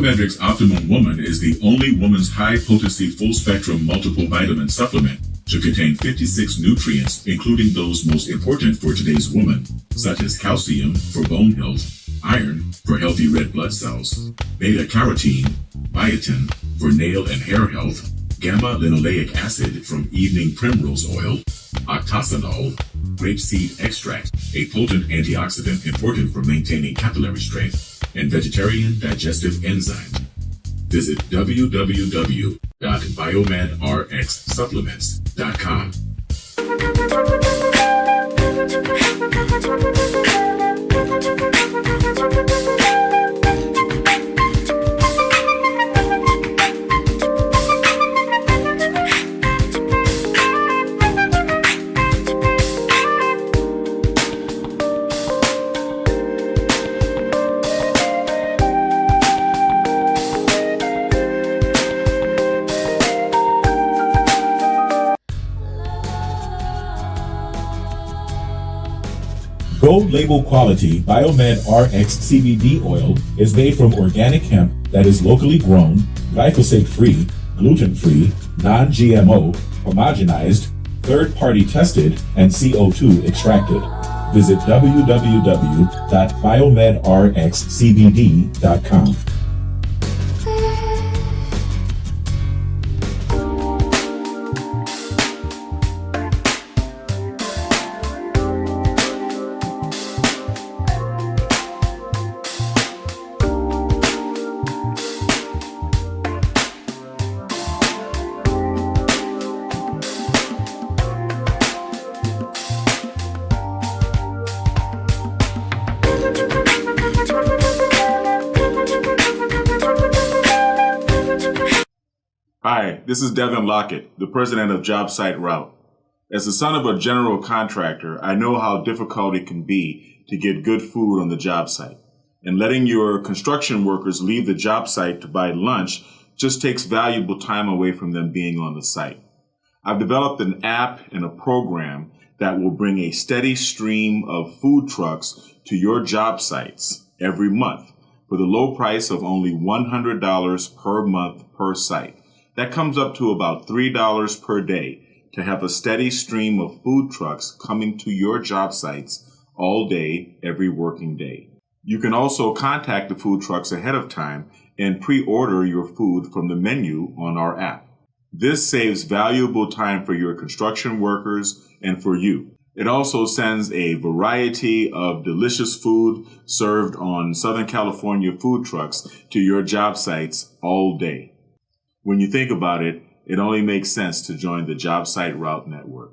Biometrics Optimum Woman is the only woman's high-potency full-spectrum multiple vitamin supplement to contain 56 nutrients, including those most important for today's woman, such as calcium for bone health, iron for healthy red blood cells, beta-carotene, biotin for nail and hair health, gamma-linoleic acid from evening primrose oil, octasanol, grapeseed extract, a potent antioxidant important for maintaining capillary strength, and vegetarian digestive enzymes. Visit www.biomedrxsupplements.com. Gold label quality Biomed RX CBD oil is made from organic hemp that is locally grown, glyphosate-free, gluten-free, non-GMO, homogenized, third-party tested, and CO2 extracted. Visit www.biomedrxcbd.com. Hi, this is Devin Lockett, the president of JobSite Route. As the son of a general contractor, I know how difficult it can be to get good food on the job site. And letting your construction workers leave the job site to buy lunch just takes valuable time away from them being on the site. I've developed an app and a program that will bring a steady stream of food trucks to your job sites every month for the low price of only $100 per month per site. That comes up to about $3 per day to have a steady stream of food trucks coming to your job sites all day, every working day. You can also contact the food trucks ahead of time and pre-order your food from the menu on our app. This saves valuable time for your construction workers and for you. It also sends a variety of delicious food served on Southern California food trucks to your job sites all day. When you think about it, it only makes sense to join the JobSite Route Network.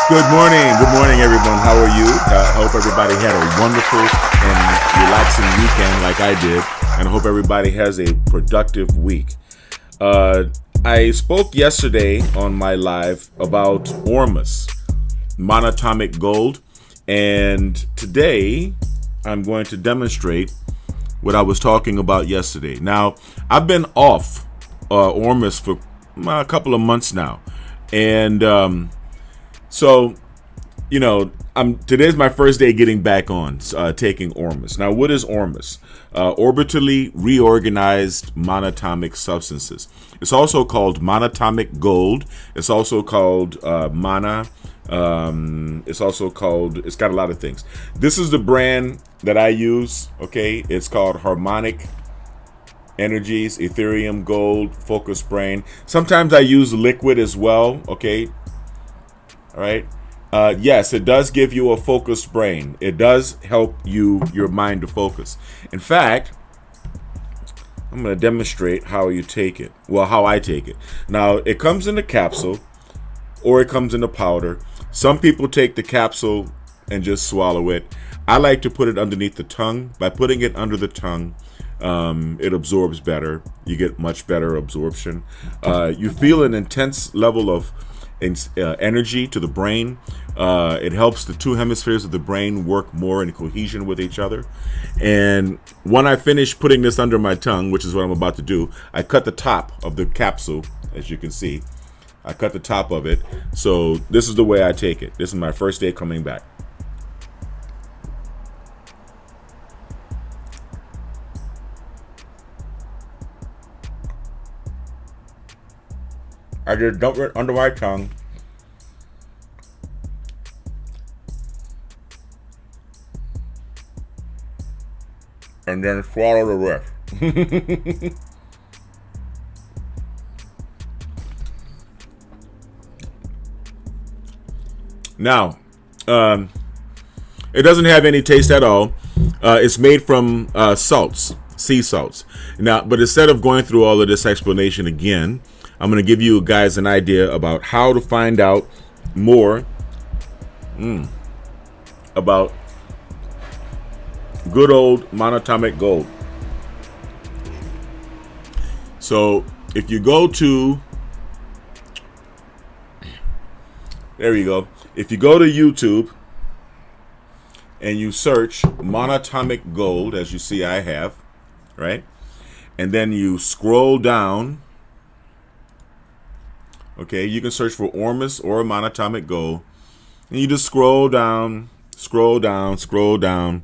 Good morning, everyone. How are you? I hope everybody had a wonderful and relaxing weekend like I did, and I hope everybody has a productive week. I spoke yesterday on my live about ORMUS, monatomic gold, and today I'm going to demonstrate what I was talking about yesterday. Now, I've been off ORMUS for a couple of months now. And so, you know, today's my first day getting back on taking ORMUS. Now, what is ORMUS? Orbitally reorganized monatomic substances. It's also called monatomic gold. It's also called mana. It's got a lot of things. This is the brand that I use. Okay, it's called Harmonic Energies, Ethereum Gold, Focus Brain. Sometimes I use liquid as well. Okay, all right. Yes, it does give you a focused brain. It does help your mind to focus. In fact, I'm going to demonstrate how you take it. Well, how I take it. Now, it comes in a capsule or it comes in a powder. Some people take the capsule and just swallow it. I like to put it underneath the tongue. By putting it under the tongue, it absorbs better. You get much better absorption. You feel an intense level of energy to the brain. It helps the two hemispheres of the brain work more in cohesion with each other. And when I finish putting this under my tongue, which is what I'm about to do, I cut the top of the capsule, as you can see. I cut the top of it. So this is the way I take it. This is my first day coming back. I just dump it under my tongue. And then swallow the rest. Now, it doesn't have any taste at all. It's made from salts, sea salts. Now, but instead of going through all of this explanation again, I'm going to give you guys an idea about how to find out more about good old monatomic gold. So if you go to, there you go. If you go to YouTube and you search monatomic gold, as you see I have, right? And then you scroll down. Okay, you can search for ORMUS or monatomic gold. And you just scroll down, scroll down, scroll down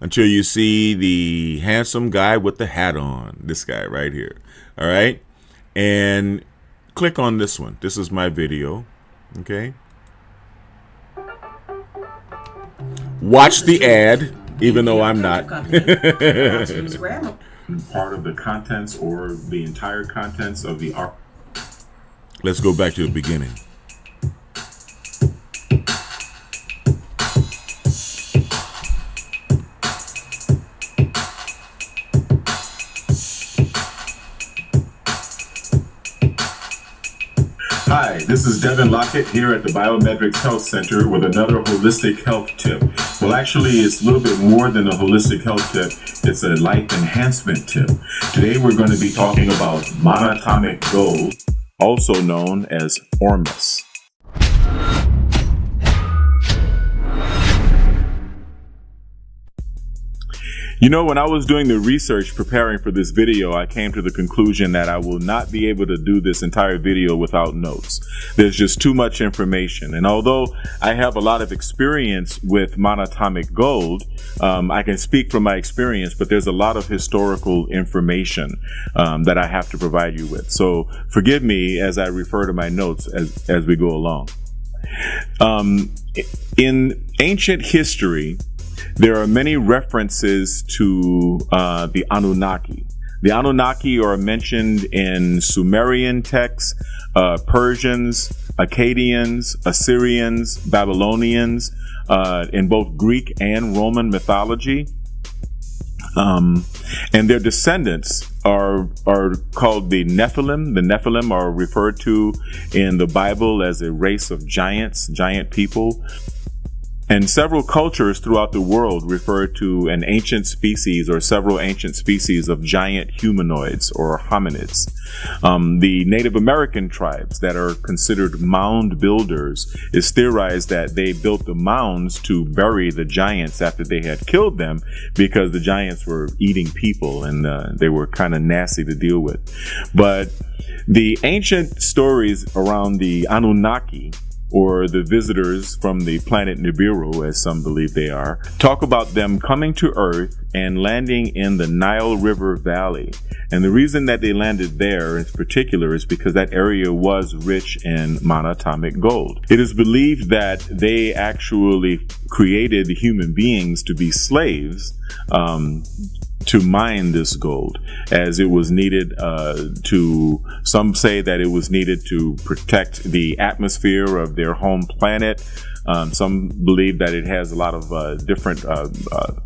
until you see the handsome guy with the hat on. This guy right here. All right. And click on this one. This is my video. Okay. Watch the ad, even though I'm not. Part of the contents or the entire contents of the art. Let's go back to the beginning. Hi, this is Devin Lockett here at the Biometrics Health Center with another holistic health tip. Well, actually, it's a little bit more than a holistic health tip. It's a life enhancement tip. Today, we're going to be talking about monatomic gold, also known as ORMUS. You know, when I was doing the research preparing for this video, I came to the conclusion that I will not be able to do this entire video without notes. There's just too much information. And although I have a lot of experience with monatomic gold, I can speak from my experience, but there's a lot of historical information that I have to provide you with. So forgive me as I refer to my notes as we go along. In ancient history, there are many references to the Anunnaki. The Anunnaki are mentioned in Sumerian texts, Persians, Akkadians, Assyrians, Babylonians, in both Greek and Roman mythology. And their descendants are called the Nephilim. The Nephilim are referred to in the Bible as a race of giants, giant people. And several cultures throughout the world refer to an ancient species or several ancient species of giant humanoids or hominids. The Native American tribes that are considered mound builders, is theorized that they built the mounds to bury the giants after they had killed them, because the giants were eating people and they were kind of nasty to deal with. But the ancient stories around the Anunnaki, or the visitors from the planet Nibiru, as some believe they are, talk about them coming to Earth and landing in the Nile River Valley. And the reason that they landed there in particular is because that area was rich in monatomic gold. It is believed that they actually created human beings to be slaves, to mine this gold, as it was needed some say that it was needed to protect the atmosphere of their home planet. Some believe that it has a lot of different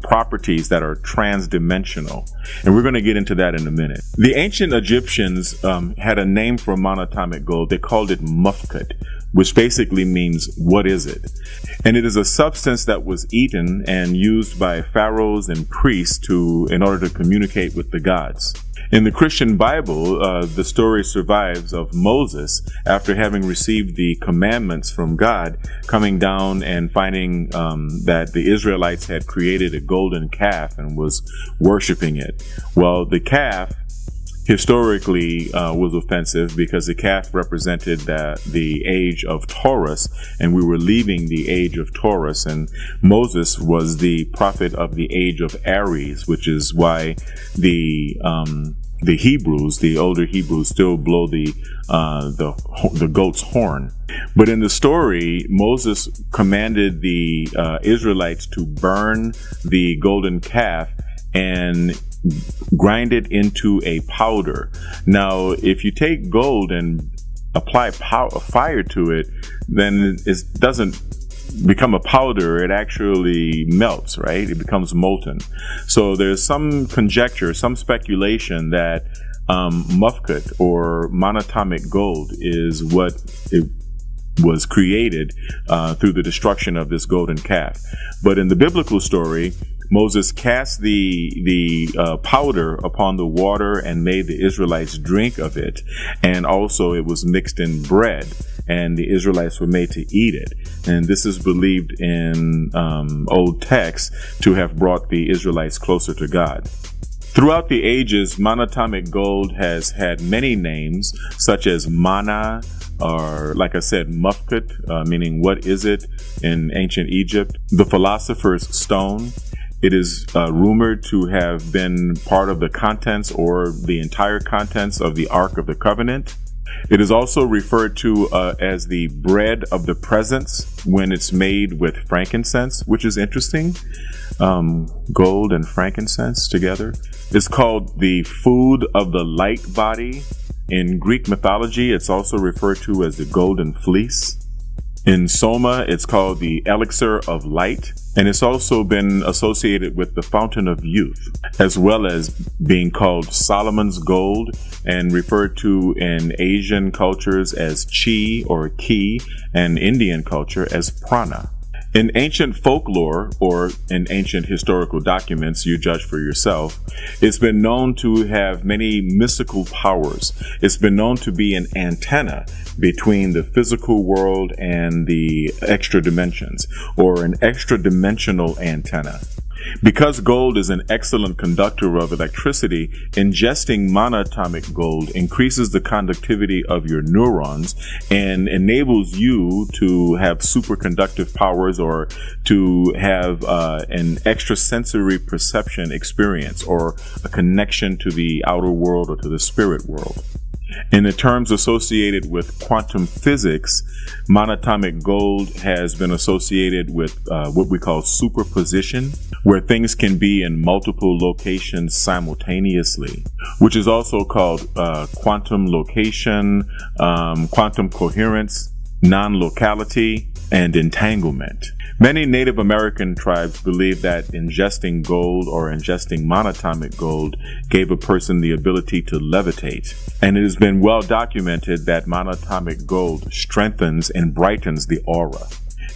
properties that are transdimensional. And we're going to get into that in a minute. The ancient Egyptians had a name for monatomic gold. They called it mufkut, which basically means, what is it? And it is a substance that was eaten and used by pharaohs and priests in order to communicate with the gods. In the Christian Bible, the story survives of Moses, after having received the commandments from God, coming down and finding that the Israelites had created a golden calf and was worshiping it. Well, the calf historically was offensive, because the calf represented the age of Taurus, and we were leaving the age of Taurus, and Moses was the prophet of the age of Aries, which is why the Hebrews, the older Hebrews, still blow the goat's horn. But in the story, Moses commanded the Israelites to burn the golden calf and grind it into a powder. Now, if you take gold and apply fire to it, then it doesn't become a powder. It actually melts, right? It becomes molten. So there's some conjecture, some speculation that mufkut or monatomic gold is what it was created through the destruction of this golden calf. But in the biblical story, Moses cast the powder upon the water and made the Israelites drink of it. And also it was mixed in bread, and the Israelites were made to eat it. And this is believed in old texts to have brought the Israelites closer to God. Throughout the ages, monatomic gold has had many names, such as mana, or like I said, mufkut, meaning what is it in ancient Egypt, the philosopher's stone. It is rumored to have been part of the contents or the entire contents of the Ark of the Covenant. It is also referred to as the bread of the presence when it's made with frankincense, which is interesting. Gold and frankincense together. It's called the food of the light body. In Greek mythology, it's also referred to as the golden fleece. In Soma, it's called the elixir of light, and it's also been associated with the fountain of youth, as well as being called Solomon's gold and referred to in Asian cultures as chi or ki, and Indian culture as prana. In ancient folklore, or in ancient historical documents, you judge for yourself, it's been known to have many mystical powers. It's been known to be an antenna between the physical world and the extra dimensions, or an extra dimensional antenna. Because gold is an excellent conductor of electricity, ingesting monatomic gold increases the conductivity of your neurons and enables you to have superconductive powers, or to have an extrasensory perception experience, or a connection to the outer world or to the spirit world. In the terms associated with quantum physics, monatomic gold has been associated with what we call superposition, where things can be in multiple locations simultaneously, which is also called quantum location, quantum coherence, non-locality, and entanglement. Many Native American tribes believe that ingesting gold or ingesting monatomic gold gave a person the ability to levitate. And it has been well documented that monatomic gold strengthens and brightens the aura.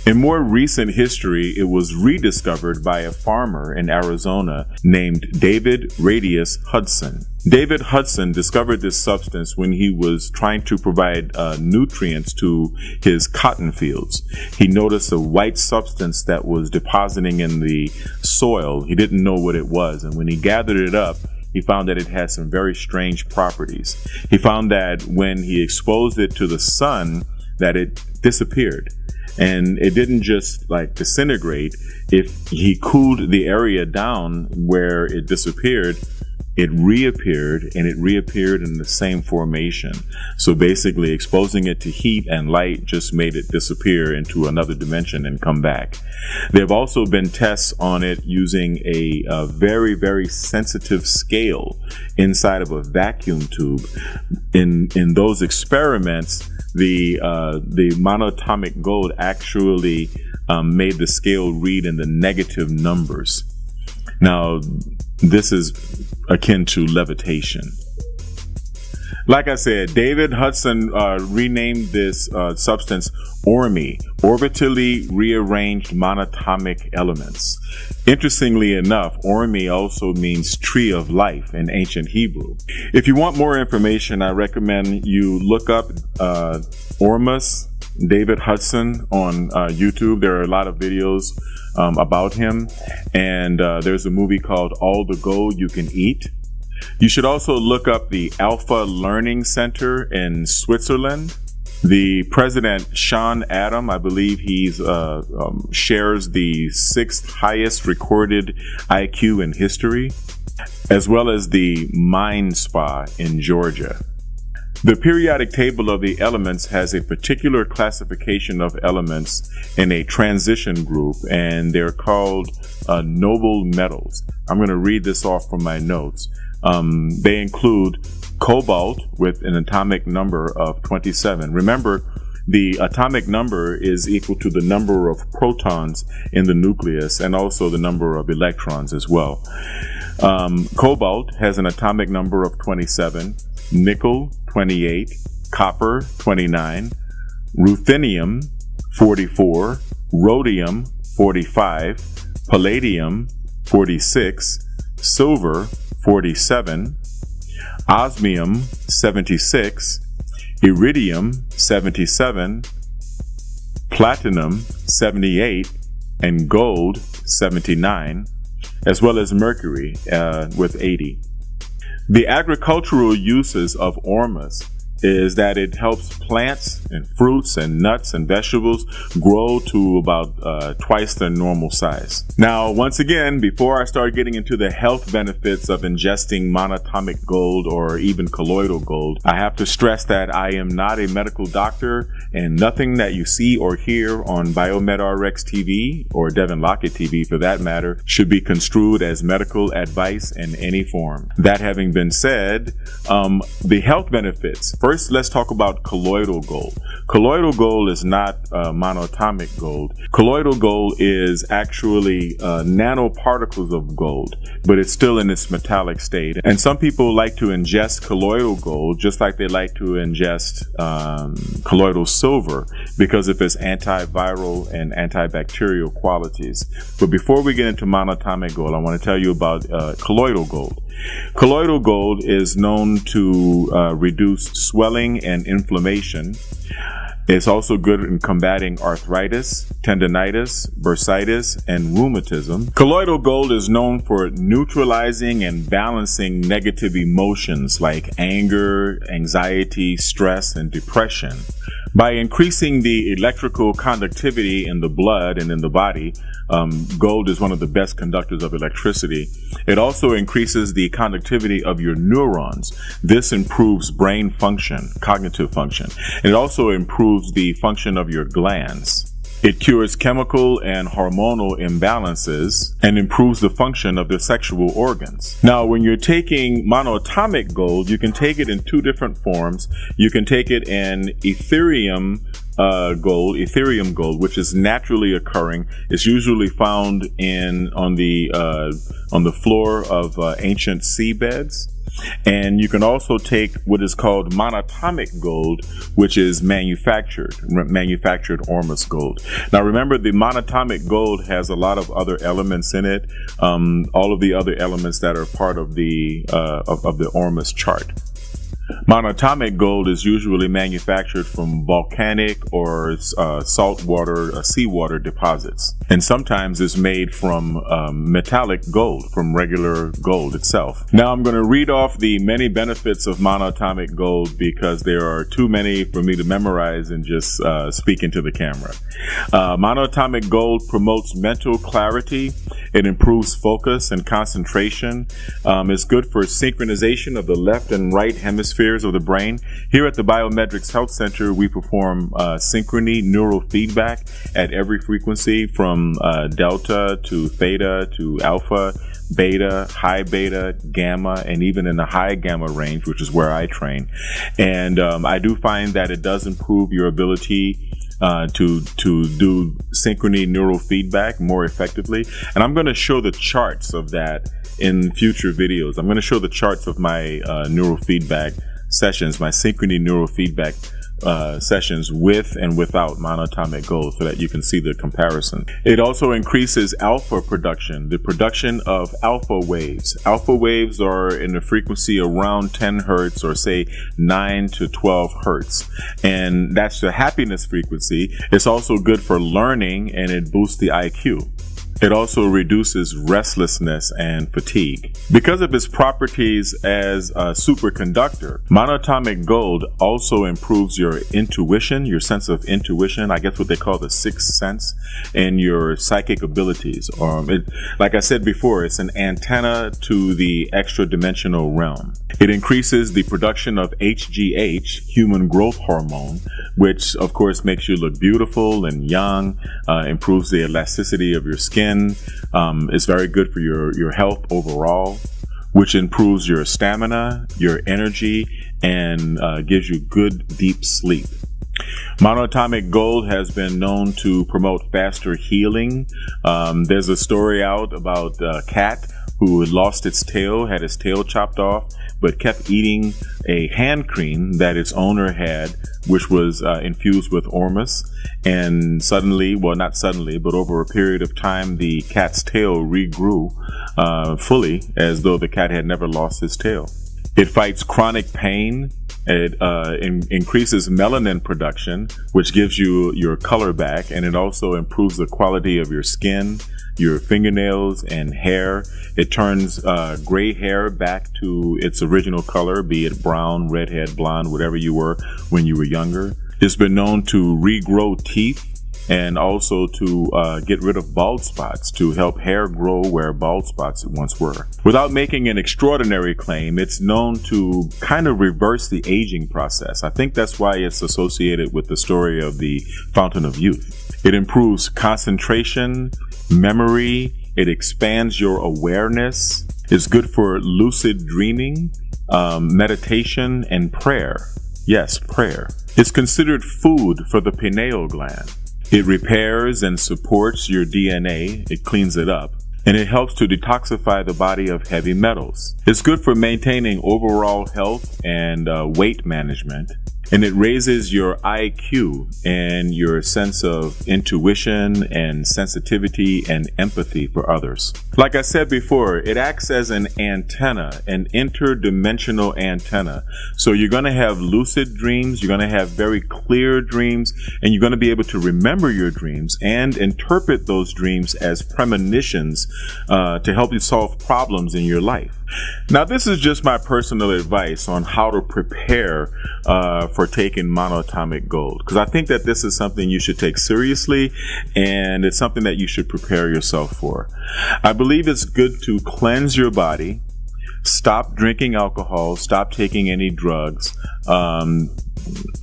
In more recent history, it was rediscovered by a farmer in Arizona named David Radius Hudson. David Hudson discovered this substance when he was trying to provide nutrients to his cotton fields. He noticed a white substance that was depositing in the soil. He didn't know what it was, and when he gathered it up, he found that it had some very strange properties. He found that when he exposed it to the sun, that it disappeared. And it didn't just like disintegrate. If he cooled the area down where it disappeared, it reappeared, and it reappeared in the same formation. So basically exposing it to heat and light just made it disappear into another dimension and come back. There have also been tests on it using a very, very sensitive scale inside of a vacuum tube. In those experiments, the monatomic gold actually made the scale read in the negative numbers. Now, this is akin to levitation. Like I said, David Hudson renamed this substance ORMI, orbitally rearranged monatomic elements. Interestingly enough, ORMI also means tree of life in ancient Hebrew. If you want more information, I recommend you look up ORMUS, David Hudson on YouTube. There are a lot of videos about him, and there's a movie called All the Gold You Can Eat. You should also look up the Alpha Learning Center in Switzerland. The president, Sean Adam, I believe he's shares the 6th highest recorded IQ in history, as well as the Mind Spa in Georgia. The periodic table of the elements has a particular classification of elements in a transition group, and they're called noble metals. I'm going to read this off from my notes. They include cobalt with an atomic number of 27. Remember, the atomic number is equal to the number of protons in the nucleus and also the number of electrons as well. Cobalt has an atomic number of 27, nickel 28, copper 29, ruthenium 44, rhodium 45, palladium 46, silver 47, osmium 76, iridium 77, platinum 78, and gold 79, as well as mercury with 80. The agricultural uses of ORMUS is that it helps plants and fruits and nuts and vegetables grow to about twice their normal size. Now, once again, before I start getting into the health benefits of ingesting monatomic gold or even colloidal gold, I have to stress that I am not a medical doctor, and nothing that you see or hear on BioMedRx TV or Devin Lockett TV for that matter should be construed as medical advice in any form. That having been said, the health benefits. First, let's talk about colloidal gold. Colloidal gold is not monatomic gold. Colloidal gold is actually nanoparticles of gold, but it's still in its metallic state. And some people like to ingest colloidal gold just like they like to ingest colloidal silver because of its antiviral and antibacterial qualities. But before we get into monatomic gold, I want to tell you about colloidal gold. Colloidal gold is known to reduce swelling and inflammation. It's also good in combating arthritis, tendinitis, bursitis, and rheumatism. Colloidal gold is known for neutralizing and balancing negative emotions like anger, anxiety, stress, and depression. By increasing the electrical conductivity in the blood and in the body, gold is one of the best conductors of electricity. It also increases the conductivity of your neurons. This improves brain function, cognitive function. And it also improves the function of your glands. It cures chemical and hormonal imbalances and improves the function of the sexual organs. Now, when you're taking monatomic gold, you can take it in two different forms. You can take it in Ethereum gold, which is naturally occurring. It's usually found on the floor of ancient seabeds. And you can also take what is called monatomic gold, which is manufactured ORMUS gold. Now remember, the monatomic gold has a lot of other elements in it, all of the other elements that are part of the ORMUS chart. Monatomic gold is usually manufactured from volcanic or saltwater, seawater deposits, and sometimes is made from metallic gold, from regular gold itself. Now I'm going to read off the many benefits of monatomic gold because there are too many for me to memorize and just speak into the camera. Monatomic gold promotes mental clarity. It improves focus and concentration. It's good for synchronization of the left and right hemispheres of the brain. Here at the Biometrics Health Center, we perform synchrony neural feedback at every frequency from delta to theta to alpha, beta, high beta, gamma, and even in the high gamma range, which is where I train. And I do find that it does improve your ability to do synchrony neural feedback more effectively. And I'm going to show the charts of that in future videos. I'm going to show the charts of my neural feedback sessions, my synchrony neural feedback sessions with and without monatomic gold, so that you can see the comparison. It also increases alpha production, the production of alpha waves. Alpha waves are in the frequency around 10 hertz or say 9 to 12 hertz. And that's the happiness frequency. It's also good for learning, and it boosts the IQ. It also reduces restlessness and fatigue. Because of its properties as a superconductor, monatomic gold also improves your intuition, your sense of intuition, I guess what they call the sixth sense, and your psychic abilities. Like I said before, it's an antenna to the extra-dimensional realm. It increases the production of HGH, human growth hormone, which of course makes you look beautiful and young, improves the elasticity of your skin. It's very good for your health overall, which improves your stamina, your energy, and gives you good deep sleep. Monatomic gold has been known to promote faster healing. There's a story out about a cat who had lost its tail, had its tail chopped off, but kept eating a hand cream that its owner had, which was infused with ORMUS. And suddenly, well, not suddenly, but over a period of time, the cat's tail regrew fully, as though the cat had never lost his tail. It fights chronic pain. It increases melanin production, which gives you your color back, and it also improves the quality of your skin, your fingernails, and hair. It turns gray hair back to its original color, be it brown, redhead, blonde, whatever you were when you were younger. It's been known to regrow teeth and also to get rid of bald spots, to help hair grow where bald spots once were. Without making an extraordinary claim, it's known to kind of reverse the aging process. I think that's why it's associated with the story of the Fountain of Youth. It improves concentration, memory, it expands your awareness. It's good for lucid dreaming, meditation, and prayer. Yes, prayer. It's considered food for the pineal gland. It repairs and supports your DNA, it cleans it up, and it helps to detoxify the body of heavy metals. It's good for maintaining overall health and weight management. And it raises your IQ and your sense of intuition and sensitivity and empathy for others. Like I said before, it acts as an antenna, an interdimensional antenna. So you're going to have lucid dreams, you're going to have very clear dreams, and you're going to be able to remember your dreams and interpret those dreams as premonitions to help you solve problems in your life. Now, this is just my personal advice on how to prepare for taking monatomic gold, because I think that this is something you should take seriously, and it's something that you should prepare yourself for. I believe it's good to cleanse your body, stop drinking alcohol, stop taking any drugs.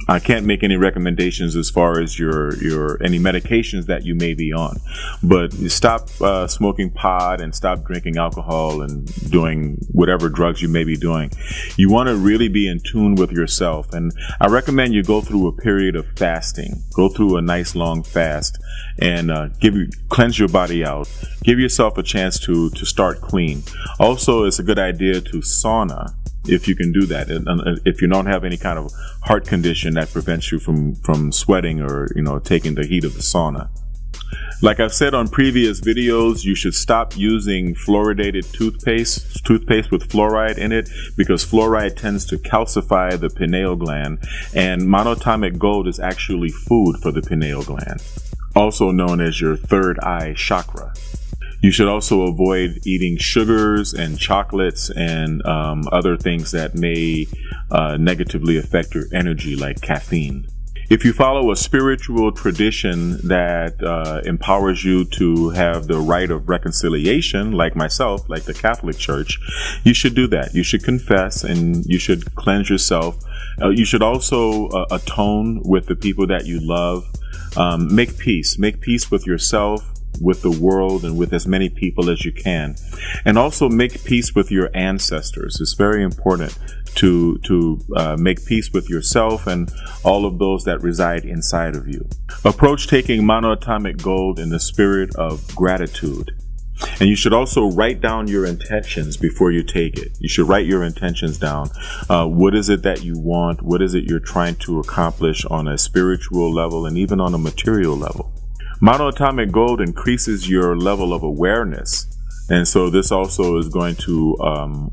I can't make any recommendations as far as your any medications that you may be on, but stop smoking pot and stop drinking alcohol and doing whatever drugs you may be doing. You want to really be in tune with yourself, and I recommend you go through a period of fasting. Go through a nice long fast and cleanse your body out. Give yourself a chance to start clean. Also, it's a good idea to sauna. if you can do that. And if you don't have any kind of heart condition that prevents you from sweating or, taking the heat of the sauna. Like I've said on previous videos, you should stop using fluoridated toothpaste with fluoride in it, because fluoride tends to calcify the pineal gland, and monatomic gold is actually food for the pineal gland, also known as your third eye chakra. You should also avoid eating sugars and chocolates and other things that may negatively affect your energy, like caffeine. If you follow a spiritual tradition that empowers you to have the right of reconciliation, like myself, like the Catholic Church, you should do that. You should confess and you should cleanse yourself. You should also atone with the people that you love. Make peace with yourself, with the world, and with as many people as you can. And also make peace with your ancestors. It's very important to make peace with yourself and all of those that reside inside of you. Approach taking monatomic gold in the spirit of gratitude. And you should also write down your intentions before you take it. You should write your intentions down. What is it that you want? What is it you're trying to accomplish on a spiritual level and even on a material level? Monatomic gold increases your level of awareness. And so this also is going to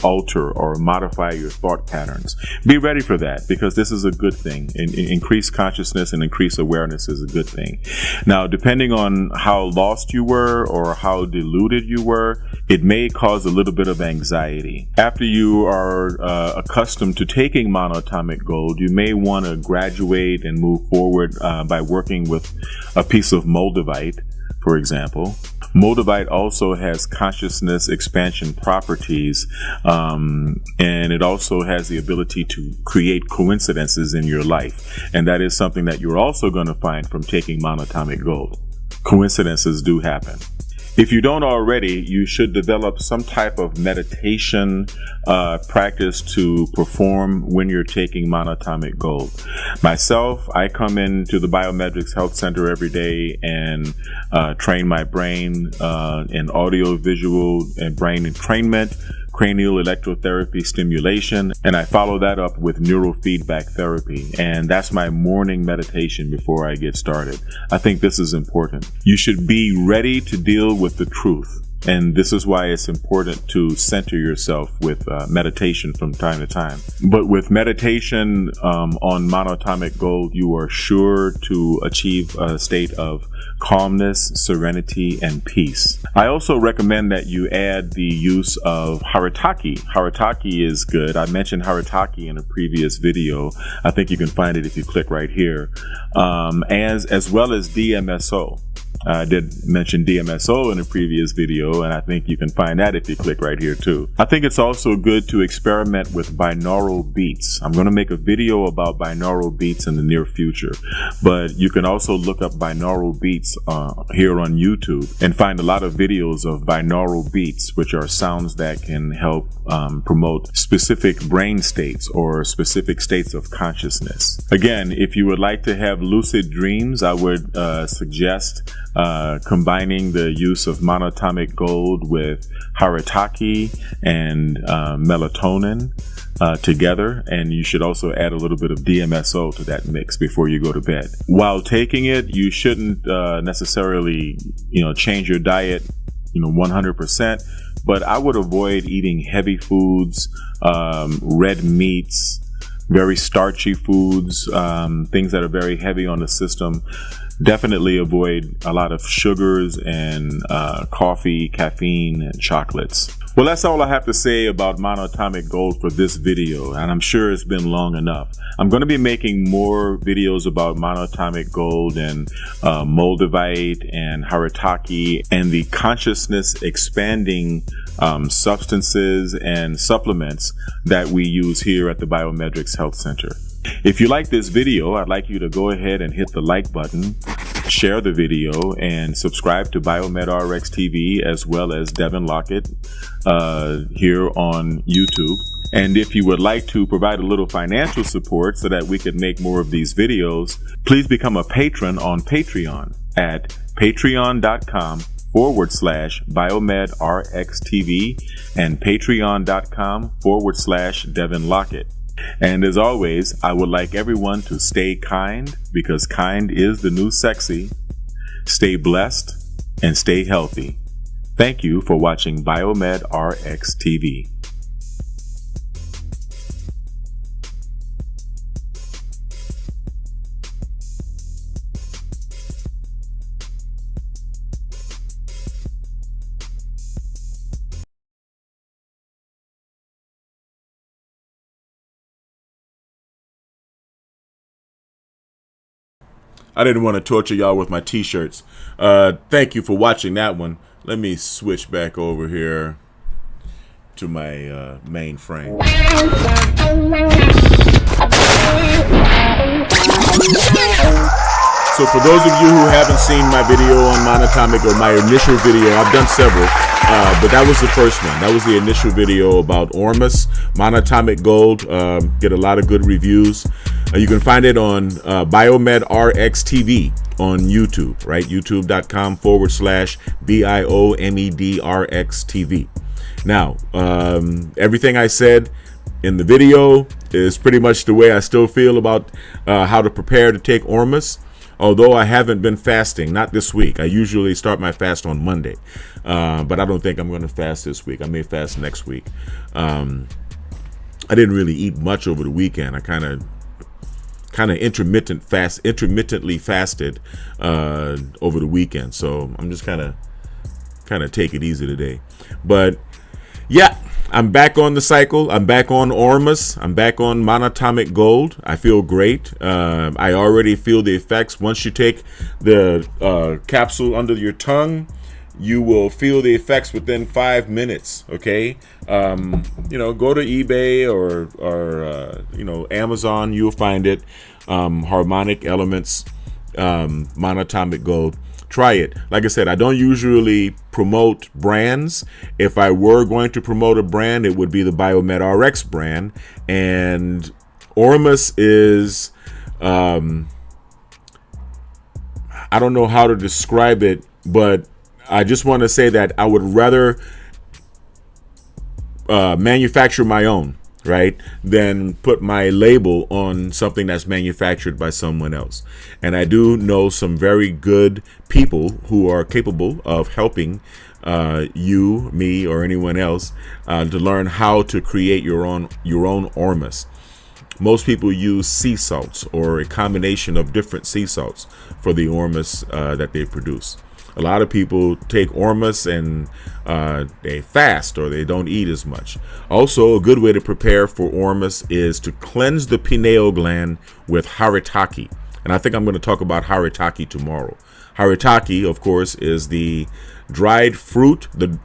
alter or modify your thought patterns. Be ready for that, because this is a good thing. Increased consciousness and increased awareness is a good thing. Now, depending on how lost you were or how deluded you were, it may cause a little bit of anxiety. After you are accustomed to taking monatomic gold, you may want to graduate and move forward by working with a piece of moldavite, for example. Moldavite also has consciousness expansion properties, and it also has the ability to create coincidences in your life. And that is something that you're also going to find from taking monatomic gold. Coincidences do happen. If you don't already, you should develop some type of meditation practice to perform when you're taking monatomic gold. Myself, I come into the Biometrics Health Center every day and train my brain in audio, visual, and brain entrainment, cranial electrotherapy stimulation, and I follow that up with neurofeedback therapy. And that's my morning meditation before I get started. I think this is important. You should be ready to deal with the truth. And this is why it's important to center yourself with meditation from time to time. But with meditation on monatomic gold, you are sure to achieve a state of calmness, serenity, and peace. I also recommend that you add the use of haritaki. Haritaki is good. I mentioned haritaki in a previous video. I think you can find it if you click right here. As well as DMSO. I did mention DMSO in a previous video, and I think you can find that if you click right here too. I think it's also good to experiment with binaural beats. I'm going to make a video about binaural beats in the near future, but you can also look up binaural beats here on YouTube and find a lot of videos of binaural beats, which are sounds that can help promote specific brain states or specific states of consciousness. Again, if you would like to have lucid dreams, I would suggest combining the use of monatomic gold with haritaki and melatonin together, and you should also add a little bit of DMSO to that mix before you go to bed. While taking it, you shouldn't necessarily change your diet 100%, but I would avoid eating heavy foods, red meats, very starchy foods, things that are very heavy on the system. Definitely avoid a lot of sugars and coffee, caffeine, and chocolates. Well, that's all I have to say about monatomic gold for this video, and I'm sure it's been long enough. I'm going to be making more videos about monatomic gold and moldavite and haritaki and the consciousness expanding substances and supplements that we use here at the Biometrics Health Center. If you like this video, I'd like you to go ahead and hit the like button, share the video, and subscribe to BioMedRx TV as well as Devin Lockett here on YouTube. And if you would like to provide a little financial support so that we could make more of these videos, please become a patron on Patreon at patreon.com patreon.com/BiomedRxTV and patreon.com/Devin Lockett. And as always, I would like everyone to stay kind, because kind is the new sexy. Stay blessed and stay healthy. Thank you for watching Biomed RX TV. I didn't want to torture y'all with my t-shirts. Thank you for watching that one. Let me switch back over here to my main frame. So for those of you who haven't seen my video on monatomic, or my initial video, I've done several, but that was the first one. That was the initial video about ORMUS, monatomic gold. Get a lot of good reviews. You can find it on Biomed RX TV on YouTube, right? youtube.com/BIOMEDRX TV. Now, everything I said in the video is pretty much the way I still feel about how to prepare to take ORMUS. Although I haven't been fasting, not this week. I usually start my fast on Monday, but I don't think I'm going to fast this week. I may fast next week. I didn't really eat much over the weekend. I kind of intermittently fasted over the weekend. So I'm just kind of take it easy today. But yeah, I'm back on the cycle. I'm back on ORMUS. I'm back on monatomic gold. I feel great. I already feel the effects. Once you take the capsule under your tongue, you will feel the effects within 5 minutes. Okay, go to eBay or Amazon. You'll find it. Harmonic Elements, monatomic gold. Try it. Like I said, I don't usually promote brands. If I were going to promote a brand, it would be the Biomed RX brand. And ORMUS is, I don't know how to describe it, but I just want to say that I would rather manufacture my own, right, than put my label on something that's manufactured by someone else. And I do know some very good people who are capable of helping you, me, or anyone else to learn how to create your own ORMUS. Most people use sea salts or a combination of different sea salts for the ORMUS that they produce. A lot of people take ORMUS and they fast, or they don't eat as much. Also, a good way to prepare for ORMUS is to cleanse the pineal gland with haritaki. And I think I'm going to talk about haritaki tomorrow. Haritaki, of course, is the dried fruit, the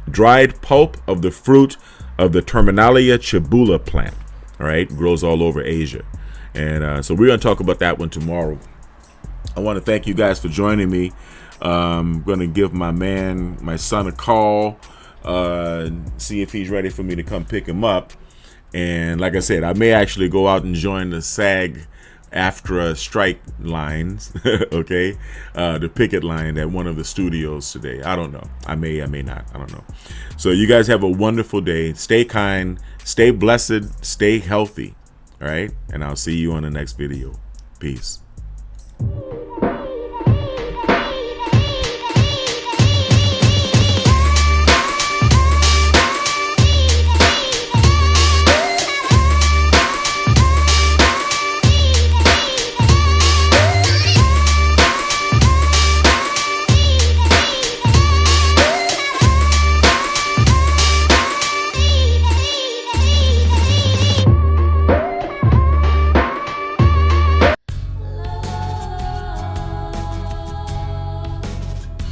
dried pulp of the fruit of the Terminalia chibula plant. All right, grows all over Asia. And so we're going to talk about that one tomorrow. I want to thank you guys for joining me. I'm going to give my son a call, see if he's ready for me to come pick him up. And like I said, I may actually go out and join the SAG-AFTRA strike lines, okay, the picket line at one of the studios today. I don't know. I may not. I don't know. So you guys have a wonderful day. Stay kind, stay blessed, stay healthy, all right? And I'll see you on the next video. Peace.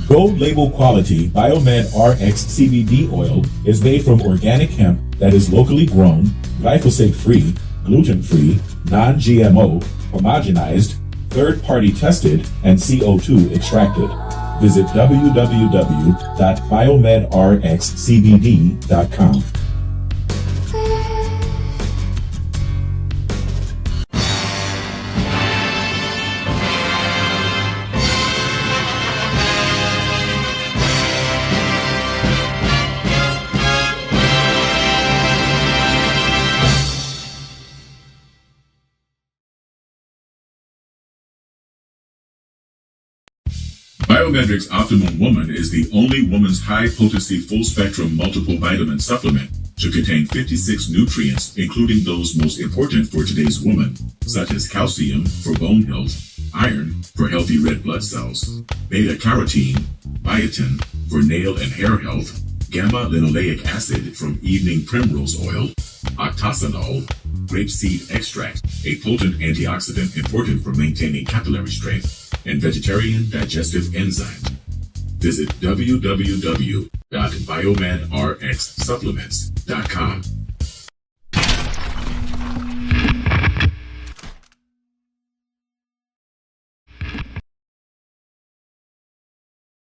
Gold label quality Biomed RX CBD oil is made from organic hemp that is locally grown, glyphosate-free, gluten-free, non-GMO, homogenized, third-party tested, and CO2 extracted. Visit www.biomedrxcbd.com. Biomedric's Optimum Woman is the only woman's high-potency full-spectrum multiple vitamin supplement to contain 56 nutrients, including those most important for today's woman, such as calcium for bone health, iron for healthy red blood cells, beta-carotene, biotin for nail and hair health, gamma-linoleic acid from evening primrose oil, octasanol, grapeseed extract, a potent antioxidant important for maintaining capillary strength, and vegetarian digestive enzymes. Visit www.biomedrxsupplements.com.